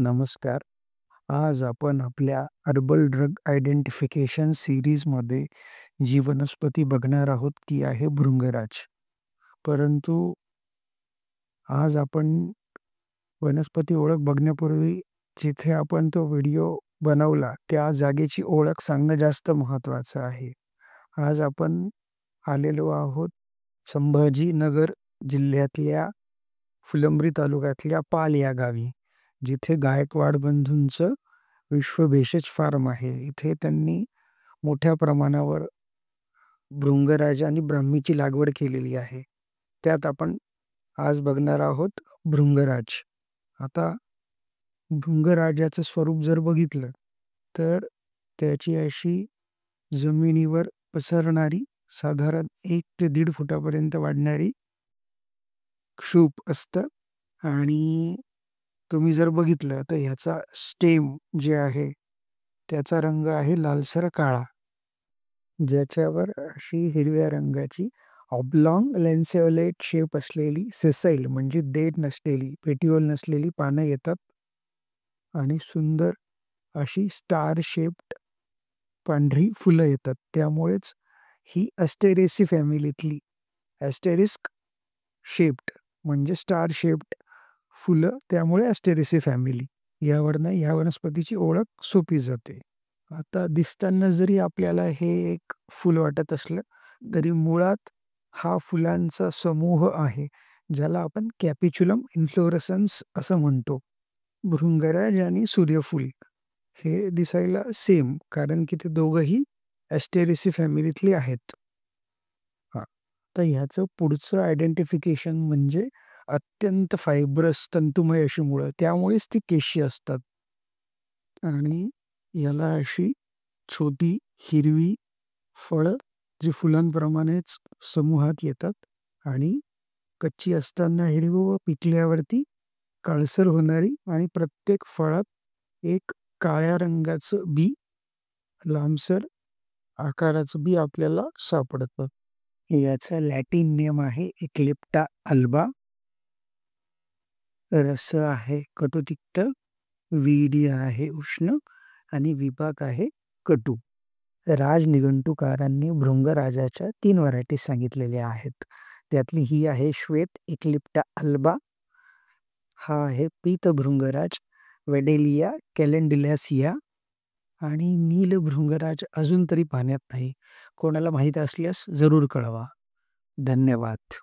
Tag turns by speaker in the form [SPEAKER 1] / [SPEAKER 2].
[SPEAKER 1] नमस्कार. आज आपण आपल्या हर्बल ड्रग आयडेंटिफिकेशन सीरीजमध्ये जी वनस्पती बघणार आहोत ती आहे भृंगराज. परंतु आज आपण वनस्पती ओळख बघण्यापूर्वी जिथे आपण तो व्हिडिओ बनवला त्या जागेची ओळख सांगणं जास्त महत्त्वाचं आहे. आज आपण आलेलो आहोत संभाजीनगर जिल्ह्यातल्या फुलंब्री तालुक्यातल्या पाल या गावी. जिथे गायकवाड बंधूंचं विश्वभेषज फार्म आहे. इथे त्यांनी मोठ्या प्रमाणावर भृंगराज आणि ब्राह्मीची लागवड केलेली आहे. त्यात आपण आज बघणार आहोत भृंगराज. आता भृंगराजाचं स्वरूप जर बघितलं तर त्याची अशी जमिनीवर पसरणारी साधारण 1 ते 1.5 फुटापर्यंत वाढणारी क्षूप असतं आणि तुम्ही जर बघितलं तर ह्याचा स्टेम जे आहे त्याचा रंग आहे लालसर काळा, ज्याच्यावर अशी हिरव्या रंगाची ऑब्लॉंग लॅन्सेओलेट शेप असलेली सेसाईल म्हणजे देठ नसलेली पेटिओल नसलेली पानं येतात आणि सुंदर अशी स्टार शेप्ड पांढरी फुलं येतात. त्यामुळेच ही ॲस्टेरेसी फॅमिलीतली ॲस्टेरिस्क शेप्ड म्हणजे स्टार शेप्ड फुलं, त्यामुळे ॲस्टेरेसी फॅमिली यावरनं ह्या वनस्पतीची ओळख सोपी जाते. आता दिसताना जरी आपल्याला हे एक फूल वाटत असलं तरी मुळात हा फुलांचा समूह आहे, ज्याला आपण कॅपिच्युलम इन्फ्लोरेसन्स असं म्हणतो. भृंगराज आणि सूर्यफूल हे दिसायला सेम, कारण की ते दोघंही ॲस्टेरेसी फॅमिलीतली आहेत. हां, तर ह्याचं पुढचं आयडेंटिफिकेशन म्हणजे अत्यंत फायब्रस तंतुमय अशी मुळं, त्यामुळेच ती केशी असतात. आणि याला अशी छोटी हिरवी फळं जी फुलांप्रमाणेच समूहात येतात आणि कच्ची असताना हिरवी व पिकल्यावरती काळसर होणारी आणि प्रत्येक फळात एक काळ्या रंगाचं बी, लांबसर आकाराचं बी आपल्याला सापडतं. याचा लॅटिन नेम आहे इक्लिप्टा अल्बा. रस आहे कटुतिक्त, वीर्य आहे उष्ण आणि विपाक आहे कटू. राज निघंटुकारांनी भृंगराजाच्या 3 व्हरायटीज सांगितलेल्या आहेत. त्यातली ही आहे श्वेत इक्लिप्टा अल्बा. हा आहे पीत भृंगराज वेडेलिया कॅलेंडिलॅसिया. आणि नील भृंगराज अजून तरी पाहण्यात नाही. कोणाला माहीत असल्यास जरूर कळवा. धन्यवाद.